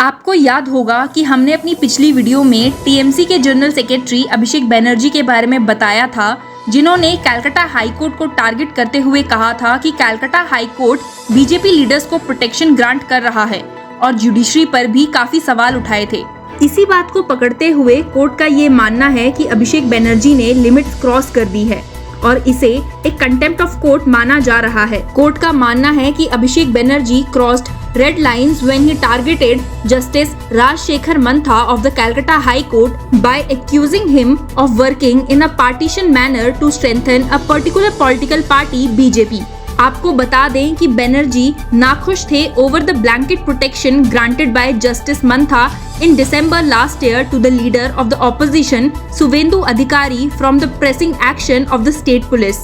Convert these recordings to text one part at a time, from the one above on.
आपको याद होगा कि हमने अपनी पिछली वीडियो में टीएमसी के जनरल सेक्रेटरी अभिषेक बनर्जी के बारे में बताया था, जिन्होंने कलकत्ता हाई कोर्ट को टारगेट करते हुए कहा था कि Calcutta high court BJP leaders को प्रोटेक्शन ग्रांट कर रहा है और जुडिशरी पर भी काफी सवाल उठाए थे। इसी बात को पकड़ते हुए कोर्ट का ये मानना है कि अभिषेक बनर्जी ने लिमिट्स क्रॉस कर दी है और इसे एक कंटेम्प्ट ऑफ कोर्ट माना जा रहा है। कोर्ट का मानना है कि Abhishek Banerjee crossed red lines when he targeted Justice Rajshekhar Mantha of the Calcutta High Court by accusing him of working in a partisan manner to strengthen a particular political party BJP। आपको बता दें कि बनर्जी नाखुश थे over the blanket protection granted by Justice Mantha in December last year to the leader of the opposition Suvendu Adhikari from the pressing action of the state police।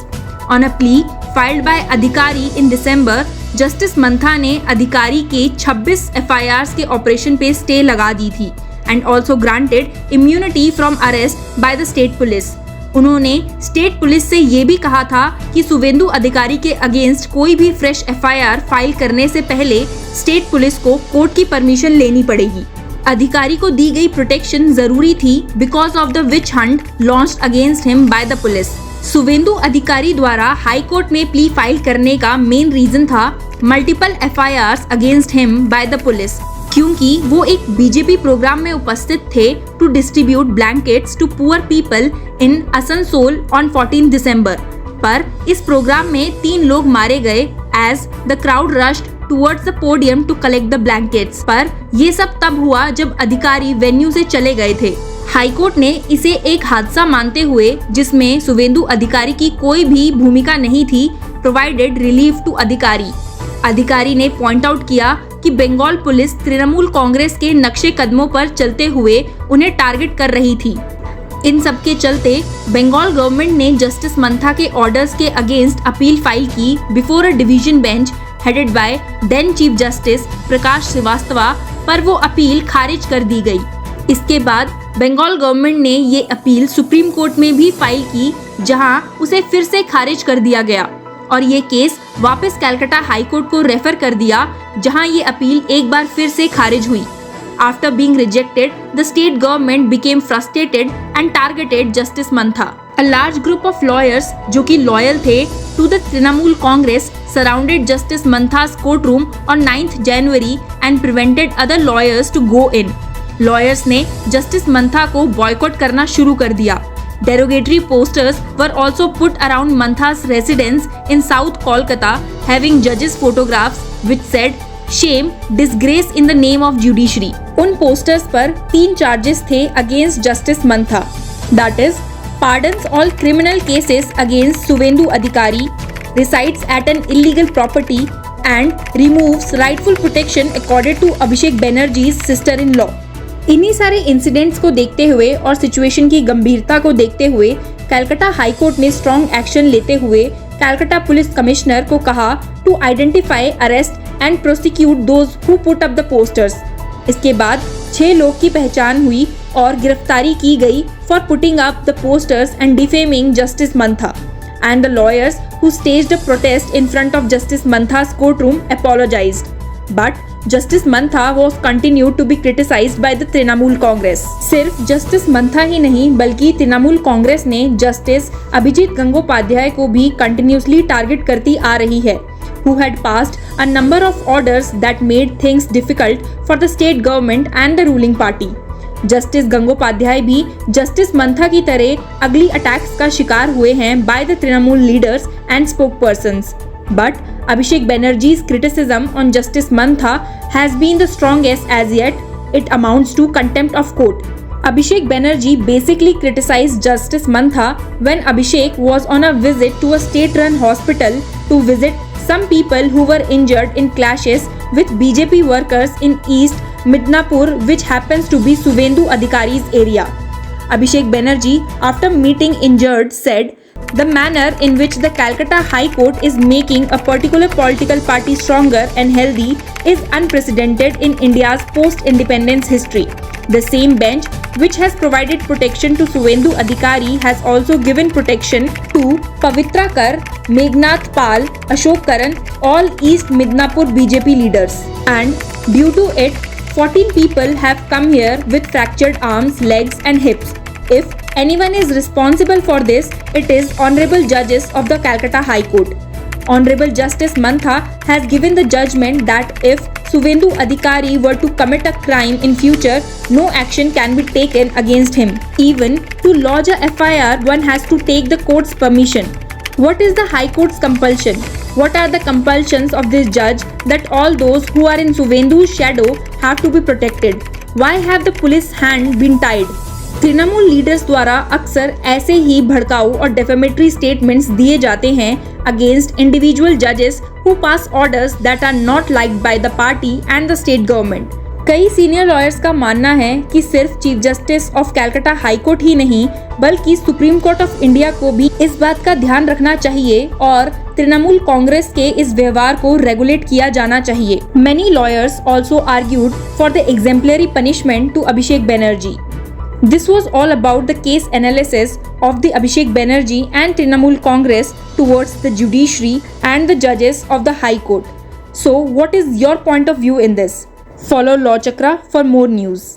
On a plea filed by Adhikari in December, justice Mantha ने अधिकारी के 26 FIRs के operation पे stay लगा दी थी and also granted immunity from arrest by the state police. उन्होंने state police से ये भी कहा था कि सुवेंदु अधिकारी के अगेंस्ट कोई भी फ्रेश FIR फाइल करने से पहले स्टेट पुलिस को कोर्ट की परमिशन लेनी पड़ेगी। अधिकारी को दी गई प्रोटेक्शन जरूरी थी because of the witch hunt launched against him by the police. Suvendu Adhikari द्वारा हाई कोर्ट में प्ली फाइल करने का मेन रीजन था multiple FIRs against him by the police, क्योंकि वो एक बीजेपी प्रोग्राम में उपस्थित थे to distribute blankets to poor people in Asansol on 14 December. पर इस प्रोग्राम में 3 लोग मारे गए as the crowd rushed towards the podium to collect the blankets. पर ये सब तब हुआ जब अधिकारी वेन्यू से चले गए थे। हाईकोर्ट ने इसे एक हादसा मानते हुए, जिसमें सुवेंदु अधिकारी की कोई भी भूमिका नहीं थी, प्रोवाइडेड रिलीफ टू अधिकारी। अधिकारी ने पॉइंट आउट किया कि बंगाल पुलिस तृणमूल कांग्रेस के नक्शे कदमों पर चलते हुए उन्हें टारगेट कर रही थी। इन सब के चलते बंगाल गवर्नमेंट ने जस्टिस मंथा के ऑर्डर्स के अगेंस्ट अपील फाइल की before a division bench headed by then chief justice Prakash Shrivastava, पर वो अपील खारिज कर दी गई। इसके बाद बंगाल गवर्नमेंट ने ये अपील सुप्रीम कोर्ट में भी फाइल की, जहां उसे फिर से खारिज कर दिया गया और ये केस वापस कलकत्ता हाई कोर्ट को रेफर कर दिया, जहां ये अपील एक बार फिर से खारिज हुई। After being rejected, the state government became frustrated and targeted justice Mantha. A large group of lawyers जो कि लॉयल थे to the Trinamool Congress surrounded justice Mantha's court room on 9th January and prevented other lawyers to go in. Lawyers ने justice मंथा को boycott करना शुरू कर दिया। Derogatory posters were also put around Mantha's residence in South Kolkata, having judges' photographs which said "Shame, disgrace in the name of judiciary." उन posters पर 3 charges थे against Justice Mantha, that is, pardons all criminal cases against Suvendu Adhikari, resides at an illegal property, and removes rightful protection accorded to Abhishek Banerjee's sister-in-law। इन्हीं सारे incidents को देखते हुए और situation की गंभीरता को देखते हुए कलकत्ता हाई कोर्ट ने स्ट्रॉन्ग एक्शन लेते हुए कलकत्ता पुलिस कमिश्नर को कहा to identify, arrest and prosecute those who put up the posters. इसके बाद 6 लोग की पहचान हुई और गिरफ्तारी की गई for putting up the posters and defaming justice Mantha, and the lawyers who staged a protest in front of justice Mantha's court room apologized, but justice Mantha was continued to be criticized by the Trinamool Congress. सिर्फ justice मंथा ही नहीं बल्कि तृणमूल कांग्रेस ने justice Abhijit Gangopadhyay को भी continuously target करती आ रही है, who had passed a number of orders that made things difficult for the state government and the ruling party। Justice Gangopadhyay भी जस्टिस मंथा की तरह अगली अटैक्स का शिकार हुए हैं by the Trinamool leaders and spokespersons. But Abhishek Banerjee's criticism on Justice Mantha has been the strongest as yet. It amounts to contempt of court. Abhishek Banerjee basically criticized Justice Mantha when Abhishek was on a visit to a state-run hospital to visit some people who were injured in clashes with BJP workers in East Midnapur, which happens to be Suvendu Adhikari's area. Abhishek Banerjee, after meeting injured, said, "The manner in which the Calcutta High Court is making a particular political party stronger and healthy is unprecedented in India's post-independence history. The same bench which has provided protection to Suvendu Adhikari has also given protection to Pavitra Kar, Meghnad Pal, Ashok Karan, all East Midnapur BJP leaders, and due to it, 14 people have come here with fractured arms, legs and hips. If anyone is responsible for this, it is Honorable Judges of the Calcutta High Court. Honorable Justice Mantha has given the judgment that if Suvendu Adhikari were to commit a crime in future, no action can be taken against him. Even to lodge a FIR, one has to take the court's permission. What is the High Court's compulsion? What are the compulsions of this judge that all those who are in Suvendu's shadow have to be protected? Why have the police hand been tied? Trinamool leaders द्वारा अक्सर ऐसे ही भड़काऊ और defamatory statements दिए जाते हैं against individual जजेस who pass orders that are not liked by the party and the state government. कई सीनियर लॉयर्स का मानना है कि सिर्फ chief justice of Calcutta high court ही नहीं बल्कि सुप्रीम कोर्ट ऑफ इंडिया को भी इस बात का ध्यान रखना चाहिए और तृणमूल कांग्रेस के इस व्यवहार को रेगुलेट किया जाना चाहिए। Many lawyers also argued for the exemplary punishment to Abhishek Banerjee. This was all about the case analysis of the Abhishek Banerjee and Trinamool Congress towards the judiciary and the judges of the High Court. So, what is your point of view in this? Follow Law Chakra for more news.